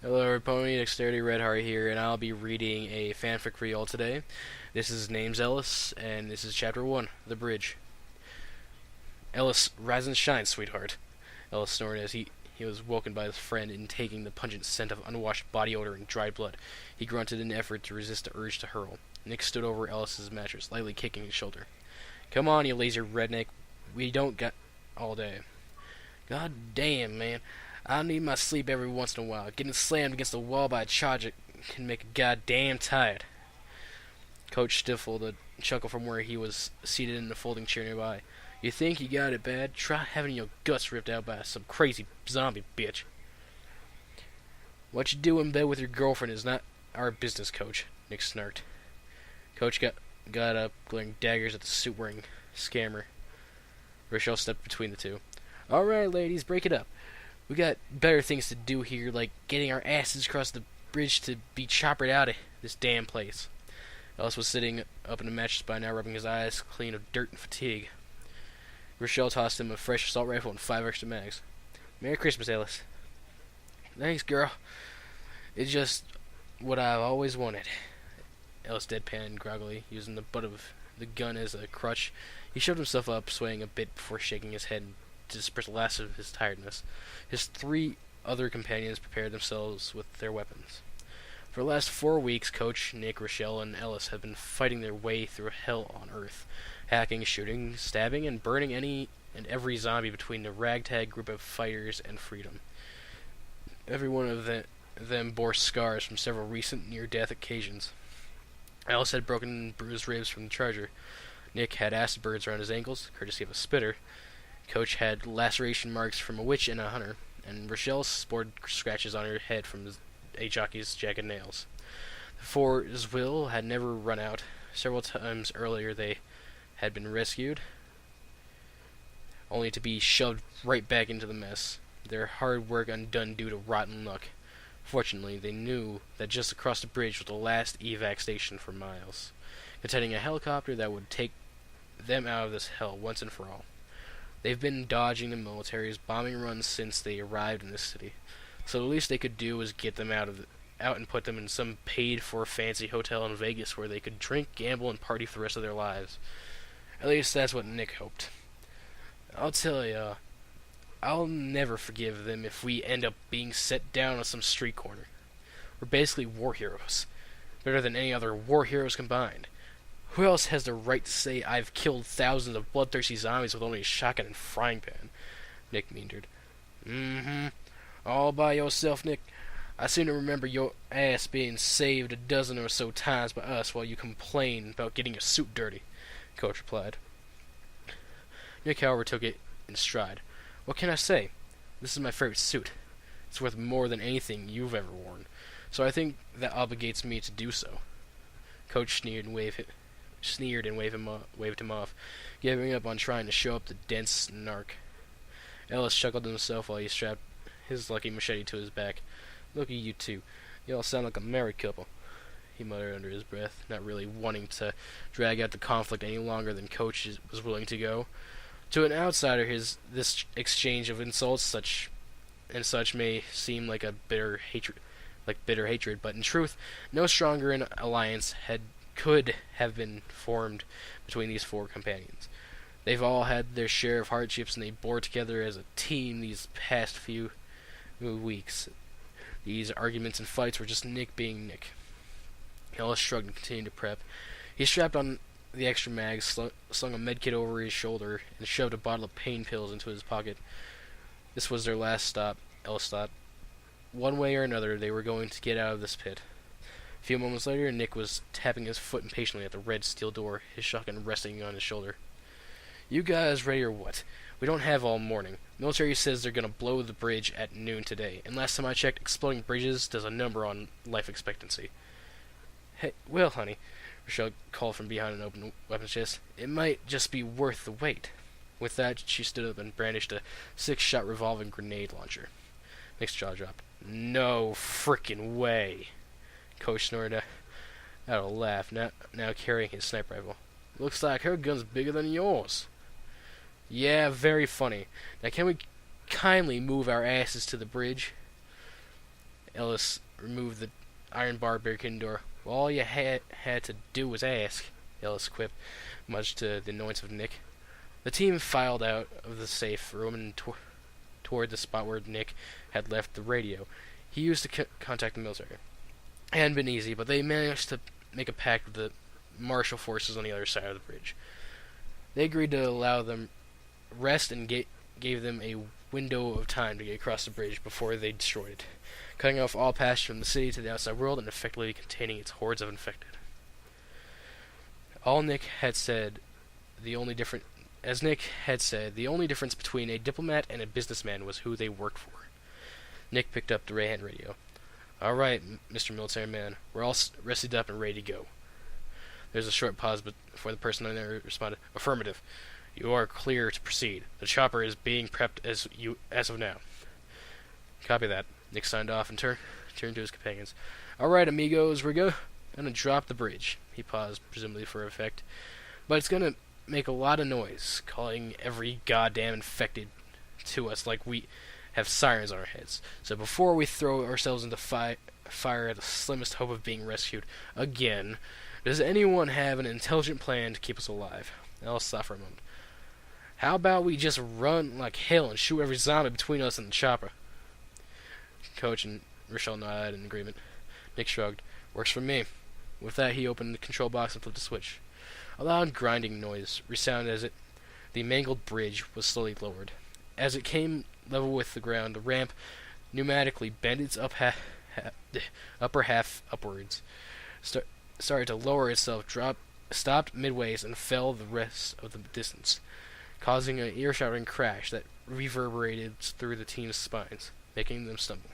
Hello everybody, Dexterity Red Heart here, and I'll be reading a fanfic for y'all today. This is name's Ellis, and this is Chapter 1, The Bridge. Ellis, rise and shine, sweetheart. Ellis snorted as he was woken by his friend and taking the pungent scent of unwashed body odor and dried blood. He grunted in an effort to resist the urge to hurl. Nick stood over Ellis's mattress, lightly kicking his shoulder. Come on, you lazy redneck. We don't got all day. God damn, man. I need my sleep every once in a while. Getting slammed against the wall by a charger can make a goddamn tired. Coach stifled a chuckle from where he was seated in the folding chair nearby. You think you got it bad? Try having your guts ripped out by some crazy zombie bitch. What you do in bed with your girlfriend is not our business, Coach, Nick snarked. Coach got up, glaring daggers at the suit-wearing scammer. Rochelle stepped between the two. All right, ladies, break it up. We got better things to do here, like getting our asses across the bridge to be choppered out of this damn place. Ellis was sitting up in the mattress by now, rubbing his eyes clean of dirt and fatigue. Rochelle tossed him a fresh assault rifle and 5 extra mags. Merry Christmas, Ellis. Thanks, girl. It's just what I've always wanted. Ellis deadpanned groggily, using the butt of the gun as a crutch. He shoved himself up, swaying a bit before shaking his head to disperse the last of his tiredness. His 3 other companions prepared themselves with their weapons. For the last 4 weeks, Coach, Nick, Rochelle, and Ellis have been fighting their way through hell on Earth, hacking, shooting, stabbing, and burning any and every zombie between the ragtag group of fighters and freedom. Every one of them bore scars from several recent near-death occasions. Ellis had broken and bruised ribs from the charger. Nick had acid burns around his ankles, courtesy of a spitter. Coach had laceration marks from a witch and a hunter, and Rochelle sported scratches on her head from a jockey's jagged nails. The four's will had never run out. Several times earlier they had been rescued, only to be shoved right back into the mess, their hard work undone due to rotten luck. Fortunately, they knew that just across the bridge was the last evac station for miles, containing a helicopter that would take them out of this hell once and for all. They've been dodging the military's bombing runs since they arrived in this city, so the least they could do was get them out and put them in some paid-for fancy hotel in Vegas where they could drink, gamble, and party for the rest of their lives. At least that's what Nick hoped. I'll tell ya, I'll never forgive them if we end up being set down on some street corner. We're basically war heroes, better than any other war heroes combined. Who else has the right to say I've killed thousands of bloodthirsty zombies with only a shotgun and frying pan? Nick meandered. All by yourself, Nick. I seem to remember your ass being saved a dozen or so times by us while you complain about getting your suit dirty, Coach replied. Nick, however, took it in stride. What can I say? This is my favorite suit. It's worth more than anything you've ever worn, so I think that obligates me to do so. Coach sneered and waved him off, giving up on trying to show up the dense narc. Ellis chuckled to himself while he strapped his lucky machete to his back. Look at you two. You all sound like a married couple, he muttered under his breath, not really wanting to drag out the conflict any longer than Coach was willing to go. To an outsider, this exchange of insults such may seem like bitter hatred, but in truth, no stronger an alliance could have been formed between these 4 companions. They've all had their share of hardships, and they bore together as a team these past few weeks. These arguments and fights were just Nick being Nick. Ellis shrugged and continued to prep. He strapped on the extra mags, slung a medkit over his shoulder, and shoved a bottle of pain pills into his pocket. This was their last stop, Ellis thought. One way or another, they were going to get out of this pit. A few moments later, Nick was tapping his foot impatiently at the red steel door, his shotgun resting on his shoulder. You guys ready or what? We don't have all morning. Military says they're gonna blow the bridge at noon today, and last time I checked, exploding bridges does a number on life expectancy. Hey, well, honey, Rochelle called from behind an open weapons chest, it might just be worth the wait. With that, she stood up and brandished a 6-shot revolving grenade launcher. Nick's jaw dropped. No frickin' way. Coach snorted out a laugh, now carrying his sniper rifle. Looks like her gun's bigger than yours. Yeah, very funny. Now can we kindly move our asses to the bridge? Ellis removed the iron bar barricading door. Well, all you had to do was ask, Ellis quipped, much to the annoyance of Nick. The team filed out of the safe room and toward the spot where Nick had left the radio he used to contact the military. It hadn't been easy, but they managed to make a pact with the martial forces on the other side of the bridge. They agreed to allow them rest and gave them a window of time to get across the bridge before they destroyed it, cutting off all passage from the city to the outside world and effectively containing its hordes of infected. Nick had said, the only difference between a diplomat and a businessman was who they worked for. Nick picked up the hand radio. All right, Mr. Military Man, we're all rested up and ready to go. There's a short pause before the person on there responded, Affirmative. You are clear to proceed. The chopper is being prepped as of now. Copy that. Nick signed off and turned to his companions. All right, amigos, we're gonna drop the bridge. He paused, presumably for effect. But it's gonna make a lot of noise, calling every goddamn infected to us like we have sirens on our heads. So before we throw ourselves into fire at the slimmest hope of being rescued again, does anyone have an intelligent plan to keep us alive? Ellis thought for a moment. How about we just run like hell and shoot every zombie between us and the chopper? Coach and Rochelle nodded in agreement. Nick shrugged. Works for me. With that, he opened the control box and flipped the switch. A loud grinding noise resounded as the mangled bridge was slowly lowered. As it came level with the ground, the ramp pneumatically bent its upper half upwards, started to lower itself, stopped midways, and fell the rest of the distance, causing an ear-shattering crash that reverberated through the team's spines, making them stumble.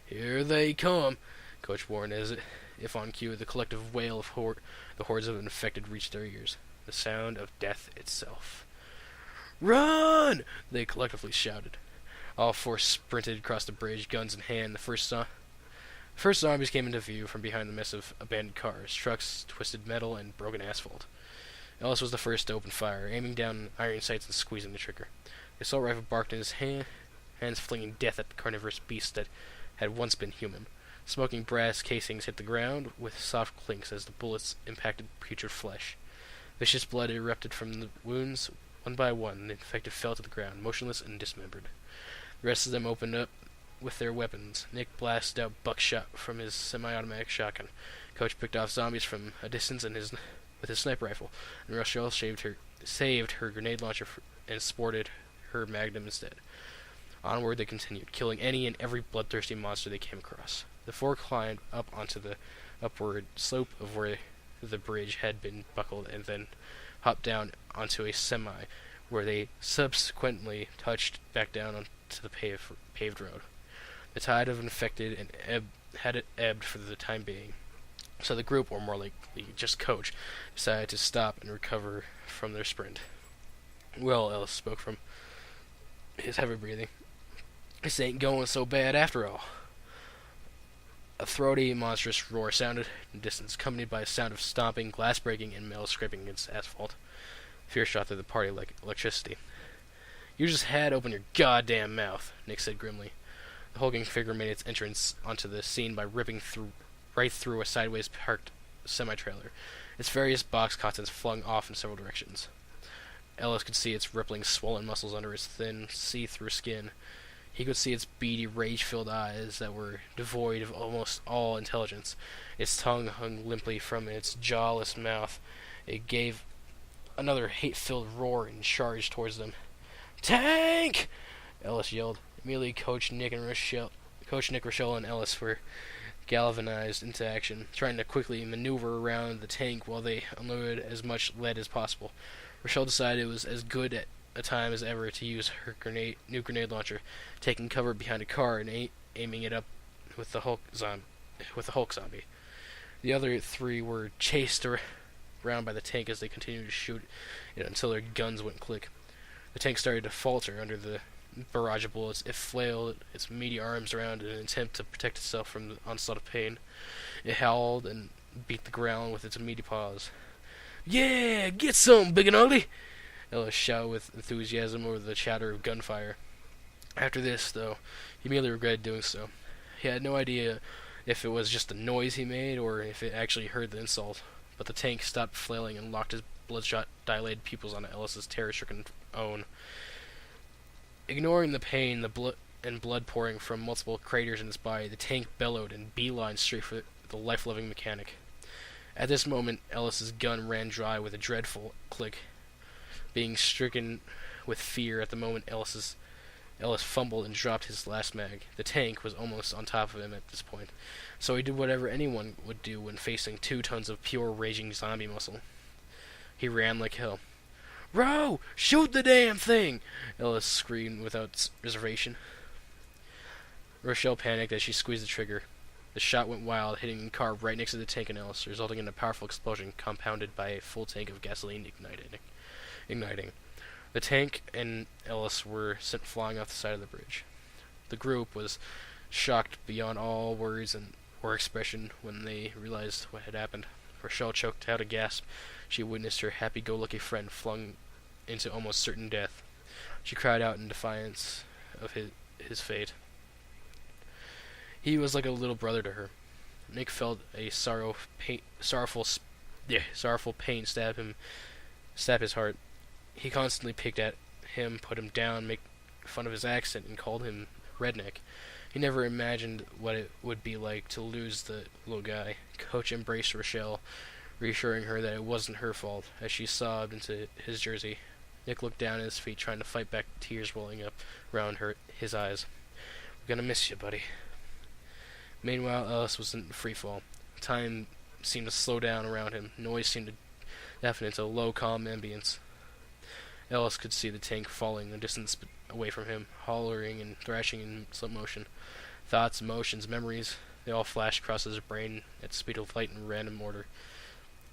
Here they come, Coach warned as if on cue, the collective wail of the hordes of infected reached their ears, the sound of death itself. Run! They collectively shouted. All four sprinted across the bridge, guns in hand. The first zombies came into view from behind the mess of abandoned cars, trucks, twisted metal, and broken asphalt. Ellis was the first to open fire, aiming down iron sights and squeezing the trigger. The assault rifle barked in his hands, flinging death at the carnivorous beast that had once been human. Smoking brass casings hit the ground with soft clinks as the bullets impacted putrid flesh. Vicious blood erupted from the wounds. One by one, the infected fell to the ground, motionless and dismembered. The rest of them opened up with their weapons. Nick blasted out buckshot from his semi-automatic shotgun. Coach picked off zombies from a distance with his sniper rifle, and Rochelle saved her grenade launcher and sported her magnum instead. Onward they continued, killing any and every bloodthirsty monster they came across. The four climbed up onto the upward slope of where the bridge had been buckled, and then hopped down onto a semi, where they subsequently touched back down onto the paved road. The tide of infected had ebbed for the time being, so the group, or more likely just Coach, decided to stop and recover from their sprint. Well, Ellis spoke from his heavy breathing. This ain't going so bad after all. A throaty, monstrous roar sounded in the distance, accompanied by a sound of stomping, glass breaking, and metal scraping against asphalt. Fear shot through the party like electricity. You just had to open your goddamn mouth, Nick said grimly. The hulking figure made its entrance onto the scene by ripping right through a sideways parked semi-trailer, its various box contents flung off in several directions. Ellis could see its rippling, swollen muscles under its thin, see-through skin. He could see its beady, rage-filled eyes that were devoid of almost all intelligence. Its tongue hung limply from its jawless mouth. It gave another hate-filled roar and charged towards them. Tank! Ellis yelled. Immediately, Coach Nick, Rochelle, and Ellis were galvanized into action, trying to quickly maneuver around the tank while they unloaded as much lead as possible. Rochelle decided it was as good at a time as ever to use her new grenade launcher, taking cover behind a car and aiming it up with the Hulk zombie. The other three were chased around by the tank as they continued to shoot it until their guns went click. The tank started to falter under the barrage of bullets. It flailed its meaty arms around in an attempt to protect itself from the onslaught of pain. It howled and beat the ground with its meaty paws. Yeah, get some, big and ugly! Ellis shouted with enthusiasm over the chatter of gunfire. After this, though, he immediately regretted doing so. He had no idea if it was just the noise he made or if it actually heard the insult, but the tank stopped flailing and locked his bloodshot, dilated pupils on Ellis's terror-stricken own. Ignoring the pain, the blood pouring from multiple craters in his body, the tank bellowed and beelined straight for the life-loving mechanic. At this moment, Ellis's gun ran dry with a dreadful click. Being stricken with fear at the moment, Ellis fumbled and dropped his last mag. The tank was almost on top of him at this point, so he did whatever anyone would do when facing 2 tons of pure raging zombie muscle. He ran like hell. "Row! Shoot the damn thing!" Ellis screamed without reservation. Rochelle panicked as she squeezed the trigger. The shot went wild, hitting the car right next to the tank and Ellis, resulting in a powerful explosion compounded by a full tank of gasoline igniting. The tank and Ellis were sent flying off the side of the bridge. The group was shocked beyond all words or expression when they realized what had happened. Rochelle choked out a gasp. She witnessed her happy-go-lucky friend flung into almost certain death. She cried out in defiance of his fate. He was like a little brother to her. Nick felt a sorrowful pain stab his heart. He constantly picked at him, put him down, make fun of his accent, and called him redneck. He never imagined what it would be like to lose the little guy. Coach embraced Rochelle, reassuring her that it wasn't her fault, as she sobbed into his jersey. Nick looked down at his feet, trying to fight back the tears welling up around his eyes. "We're gonna miss you, buddy." Meanwhile, Ellis was in free fall. Time seemed to slow down around him. Noise seemed to deafen into a low, calm ambience. Ellis could see the tank falling a distance away from him, hollering and thrashing in slow motion. Thoughts, emotions, memories, they all flashed across his brain at the speed of light in random order.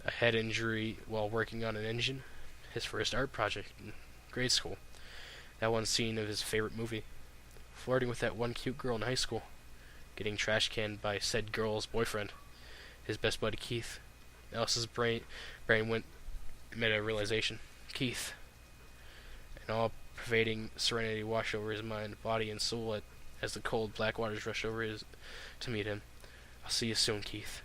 A head injury while working on an engine, his first art project in grade school, that one scene of his favorite movie, flirting with that one cute girl in high school, getting trash canned by said girl's boyfriend, his best buddy Keith. Ellis's brain made a realization. Keith. An all-pervading serenity washed over his mind, body, and soul as the cold black waters rushed over to meet him. "I'll see you soon, Keith."